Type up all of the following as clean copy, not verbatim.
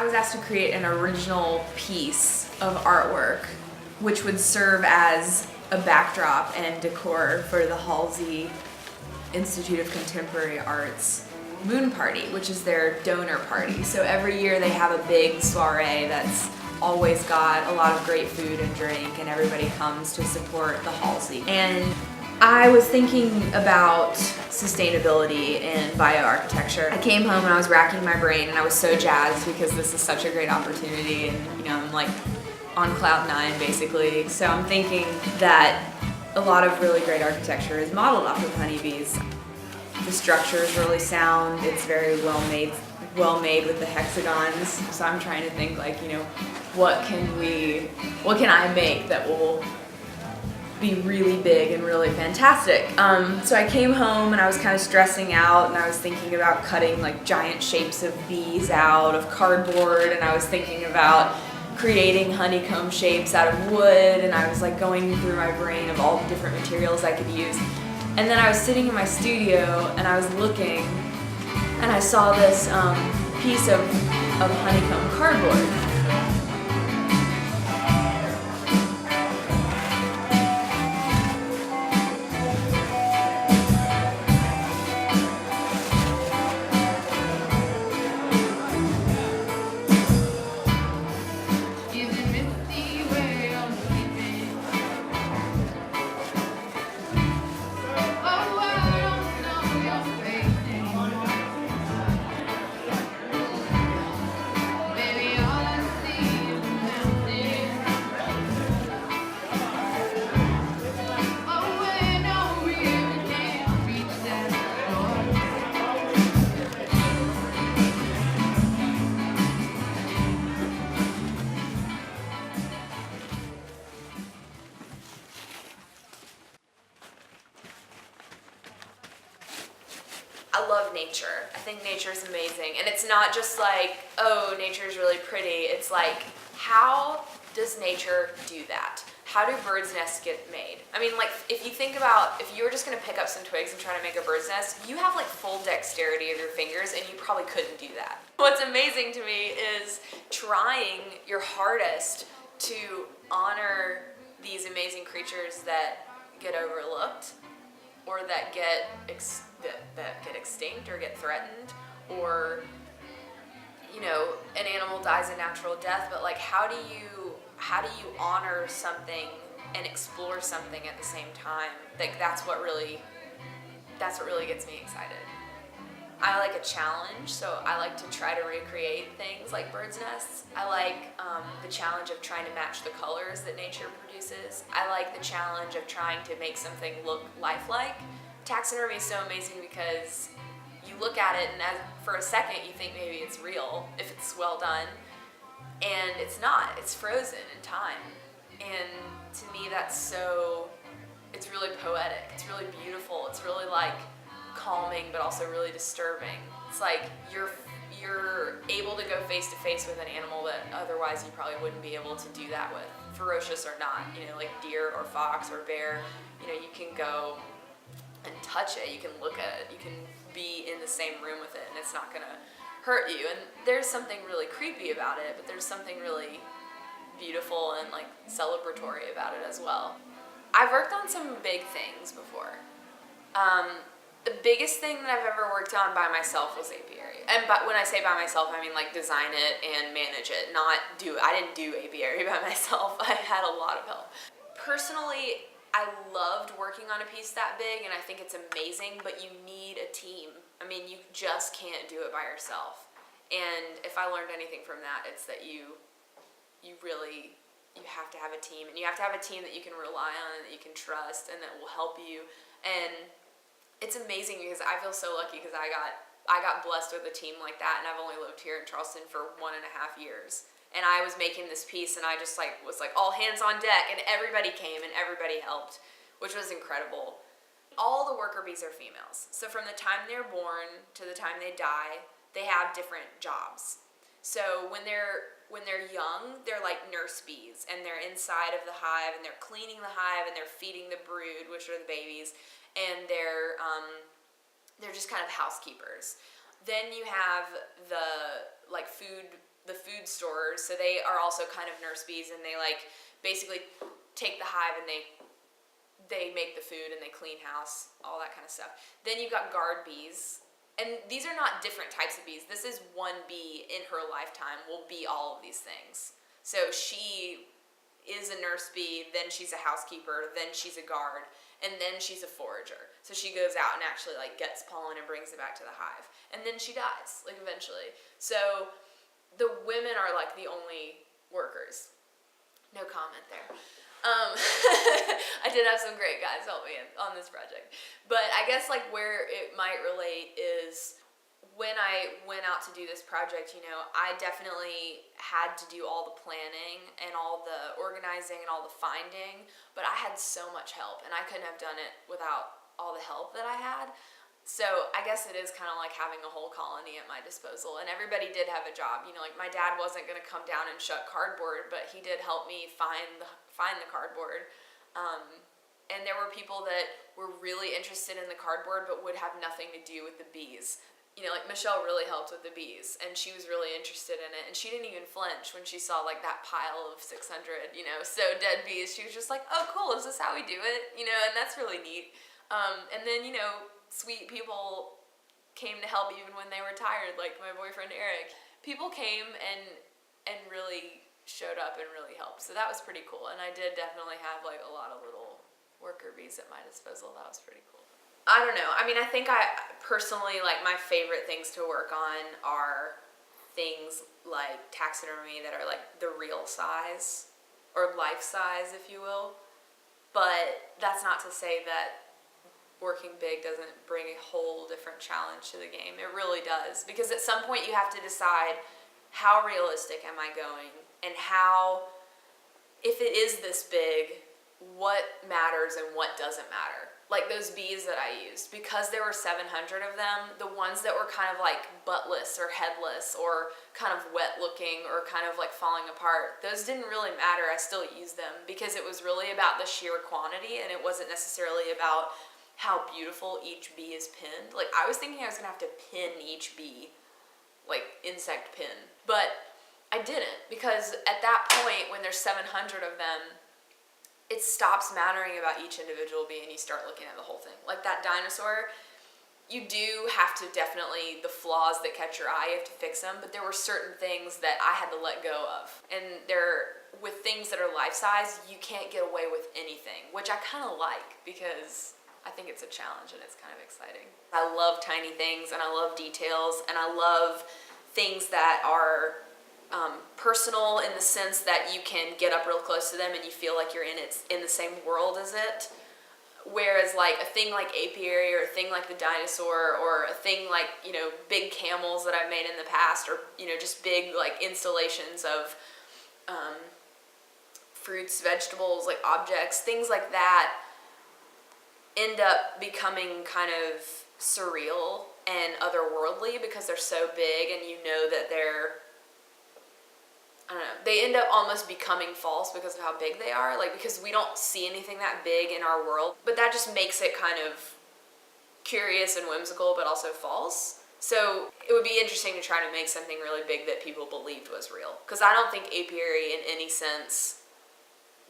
I was asked to create an original piece of artwork which would serve as a backdrop and decor for the Halsey Institute of Contemporary Art's Moon Party, which is their donor party. So every year they have a big soiree that's always got a lot of great food and drink, and everybody comes to support the Halsey. And I was thinking about sustainability and bioarchitecture. I came home and I was racking my brain, and I was so jazzed because this is such a great opportunity, and I'm like on cloud nine basically. So I'm thinking that a lot of really great architecture is modeled off of honeybees. The structure is really sound. It's very well made with the hexagons. So I'm trying to think like, what can I make that will be really big and really fantastic. So I came home and I was kind of stressing out, and I was thinking about cutting like giant shapes of bees out of cardboard, and I was thinking about creating honeycomb shapes out of wood, and I was like going through my brain of all the different materials I could use. And then I was sitting in my studio and I was looking, and I saw this piece of honeycomb cardboard. I love nature. I think nature is amazing. And it's not just like, oh, nature is really pretty. It's like, how does nature do that? How do birds' nests get made? I mean, like, if you think about, if you were just going to pick up some twigs and try to make a bird's nest, you have like full dexterity of your fingers, and you probably couldn't do that. What's amazing to me is trying your hardest to honor these amazing creatures that get overlooked, or that get extinct or get threatened, or an animal dies a natural death. But like, how do you honor something and explore something at the same time? Like, that's what really gets me excited. I like a challenge, so I like to try to recreate things like birds' nests. I like the challenge of trying to match the colors that nature produces. I like the challenge of trying to make something look lifelike. Taxidermy is so amazing because you look at it and for a second you think maybe it's real if it's well done, and it's not. It's frozen in time. And to me it's really poetic. It's really beautiful. It's really like calming, but also really disturbing. It's like you're able to go face to face with an animal that otherwise you probably wouldn't be able to do that with, ferocious or not. Like deer or fox or bear. You can go and touch it. You can look at it. You can be in the same room with it, and it's not gonna hurt you. And there's something really creepy about it, but there's something really beautiful and like celebratory about it as well. I've worked on some big things before. The biggest thing that I've ever worked on by myself was apiary. And when I say by myself, I mean like design it and manage it, I didn't do apiary by myself. I had a lot of help. Personally, I loved working on a piece that big, and I think it's amazing, but you need a team. I mean, you just can't do it by yourself. And if I learned anything from that, it's that you have to have a team, and you have to have a team that you can rely on and that you can trust and that will help you. And it's amazing because I feel so lucky because I got blessed with a team like that, and I've only lived here in Charleston for 1.5 years. And I was making this piece, and I just was all hands on deck, and everybody came and everybody helped, which was incredible. All the worker bees are females. So from the time they're born to the time they die, they have different jobs. So when they're young, they're like nurse bees, and they're inside of the hive, and they're cleaning the hive, and they're feeding the brood, which are the babies, and they're just kind of housekeepers. Then you have the food food storers, so they are also kind of nurse bees, and they like basically take the hive and they make the food and they clean house, all that kind of stuff. Then you've got guard bees, and these are not different types of bees. This is one bee in her lifetime will be all of these things. So she is a nurse bee, then she's a housekeeper, then she's a guard, and then she's a forager. So she goes out and actually like gets pollen and brings it back to the hive, and then she dies like eventually. So the women are like the only workers. No comment there. I did have some great guys help me on this project. But I guess like where it might relate is when I went out to do this project, you know, I definitely had to do all the planning and all the organizing and all the finding, but I had so much help, and I couldn't have done it without all the help that I had. So I guess it is kind of like having a whole colony at my disposal, and everybody did have a job. You know, like my dad wasn't going to come down and shut cardboard, but he did help me find the cardboard. And there were people that were really interested in the cardboard but would have nothing to do with the bees. You know, like Michelle really helped with the bees, and she was really interested in it, and she didn't even flinch when she saw like that pile of 600, you know, so dead bees. She was just like, oh cool, is this how we do it? You know, and that's really neat. And then, you know, sweet people came to help even when they were tired, like my boyfriend Eric. People came and really showed up and really helped, so that was pretty cool. And I did definitely have like a lot of little worker bees at my disposal. That was pretty cool. I don't know. I mean, I think I personally, like, my favorite things to work on are things like taxidermy that are like the real size or life size, if you will. But that's not to say that working big doesn't bring a whole different challenge to the game. It really does, because at some point you have to decide, how realistic am I going, and how, if it is this big, what matters and what doesn't matter. Like those bees that I used, because there were 700 of them, the ones that were kind of like buttless or headless or kind of wet looking or kind of like falling apart, those didn't really matter. I still used them because it was really about the sheer quantity, and it wasn't necessarily about how beautiful each bee is pinned. Like I was thinking I was gonna have to pin each bee, like insect pin, but I didn't, because at that point when there's 700 of them, it stops mattering about each individual bee and you start looking at the whole thing. Like that dinosaur, you do have to definitely, the flaws that catch your eye, you have to fix them, but there were certain things that I had to let go of. And with things that are life-size, you can't get away with anything, which I kind of like, because I think it's a challenge and it's kind of exciting. I love tiny things, and I love details, and I love things that are personal in the sense that you can get up real close to them and you feel like you're in the same world as it. Whereas like a thing like apiary or a thing like the dinosaur or a thing like, you know, big camels that I've made in the past, or, you know, just big like installations of fruits, vegetables, like objects, things like that end up becoming kind of surreal and otherworldly because they're so big, and you know that they end up almost becoming false because of how big they are, like because we don't see anything that big in our world, but that just makes it kind of curious and whimsical but also false. So it would be interesting to try to make something really big that people believed was real, because I don't think apiary in any sense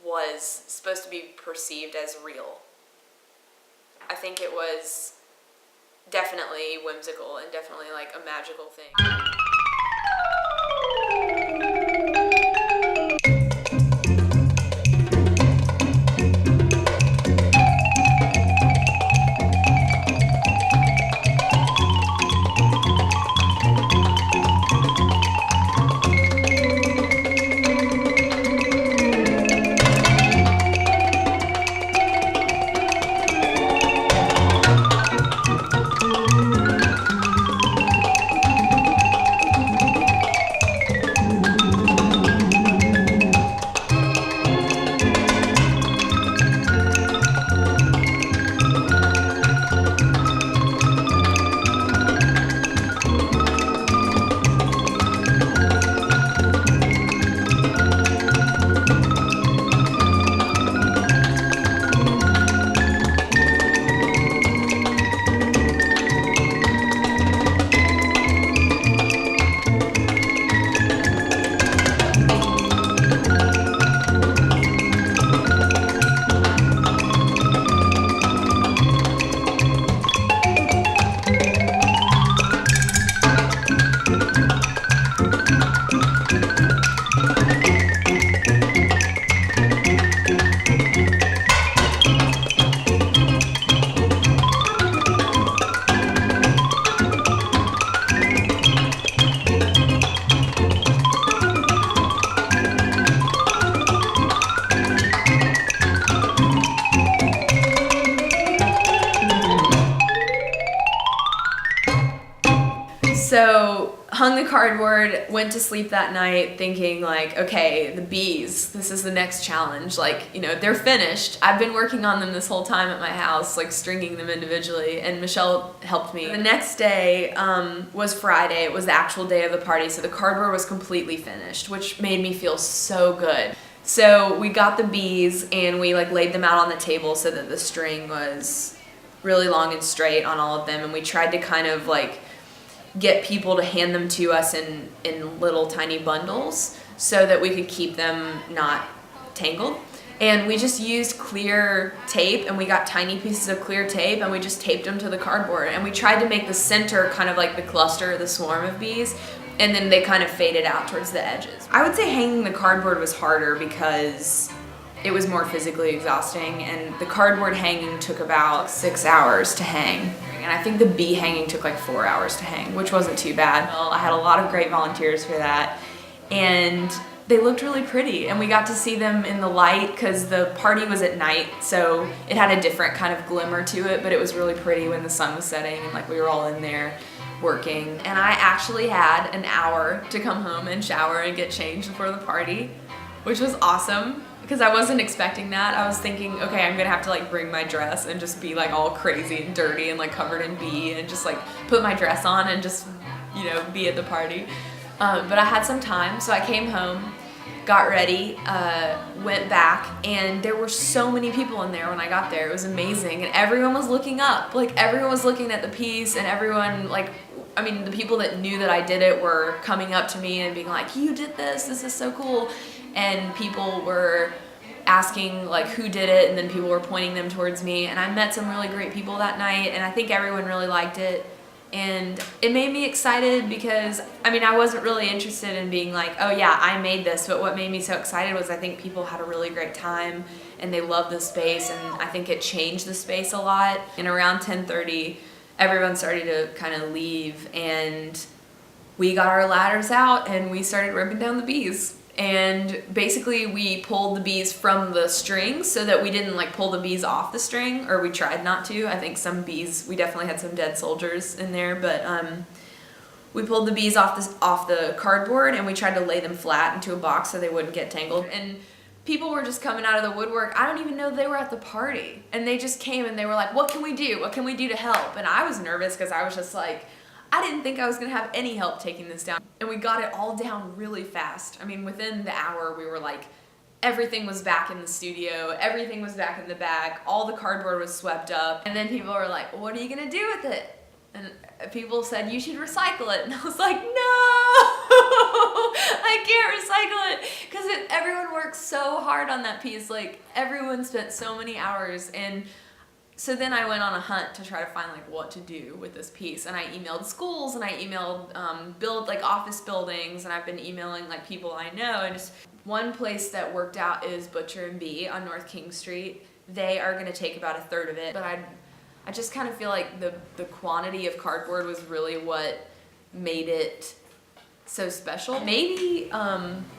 was supposed to be perceived as real. I think it was definitely whimsical and definitely like a magical thing. hung the cardboard, went to sleep that night thinking like, okay, the bees, this is the next challenge. Like, you know, they're finished. I've been working on them this whole time at my house, like stringing them individually, and Michelle helped me. The next day was Friday. It was the actual day of the party, so the cardboard was completely finished, which made me feel so good. So we got the bees and we like laid them out on the table so that the string was really long and straight on all of them, and we tried to kind of like get people to hand them to us in little tiny bundles so that we could keep them not tangled. And we just used clear tape, and we got tiny pieces of clear tape and we just taped them to the cardboard, and we tried to make the center kind of like the cluster, the swarm of bees, and then they kind of faded out towards the edges. I would say hanging the cardboard was harder because it was more physically exhausting, and the cardboard hanging took about 6 hours to hang. And I think the bee hanging took like 4 hours to hang, which wasn't too bad. Well, I had a lot of great volunteers for that, and they looked really pretty, and we got to see them in the light because the party was at night, so it had a different kind of glimmer to it, but it was really pretty when the sun was setting and like we were all in there working. And I actually had an hour to come home and shower and get changed before the party, which was awesome because I wasn't expecting that. I was thinking, okay, I'm gonna have to like bring my dress and just be like all crazy and dirty and like covered in bee and just like put my dress on and just, you know, be at the party. But I had some time, so I came home, got ready, went back, and there were so many people in there when I got there. It was amazing, and everyone was looking up. Like, everyone was looking at the piece, and everyone, like, I mean, the people that knew that I did it were coming up to me and being like, you did this is so cool. And people were asking, like, who did it, and then people were pointing them towards me, and I met some really great people that night, and I think everyone really liked it. And it made me excited because, I mean, I wasn't really interested in being like, oh yeah, I made this, but what made me so excited was I think people had a really great time and they loved the space, and I think it changed the space a lot. And around 10:30, everyone started to kind of leave, and we got our ladders out and we started ripping down the bees. And basically we pulled the bees from the string so that we didn't like pull the bees off the string, or we tried not to. I think some bees, we definitely had some dead soldiers in there, but we pulled the bees off the cardboard, and we tried to lay them flat into a box so they wouldn't get tangled. And people were just coming out of the woodwork. I don't even know they were at the party, and they just came and they were like, what can we do? What can we do to help? And I was nervous because I was just like, I didn't think I was gonna have any help taking this down. And we got it all down really fast. I mean, within the hour, we were like, everything was back in the studio, everything was back in the bag, all the cardboard was swept up. And then people were like, what are you gonna do with it? And people said, you should recycle it. And I was like, no, I can't recycle it. Because everyone worked so hard on that piece. Like, everyone spent so many hours. And so then I went on a hunt to try to find like what to do with this piece, and I emailed schools, and I emailed like office buildings, and I've been emailing like people I know. And just one place that worked out is Butcher and Bee on North King Street. They are going to take about a third of it, but I just kind of feel like the quantity of cardboard was really what made it so special. Maybe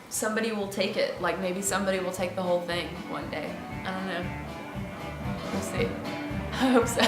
somebody will take it. Like, maybe somebody will take the whole thing one day. I don't know. We'll see. I hope so.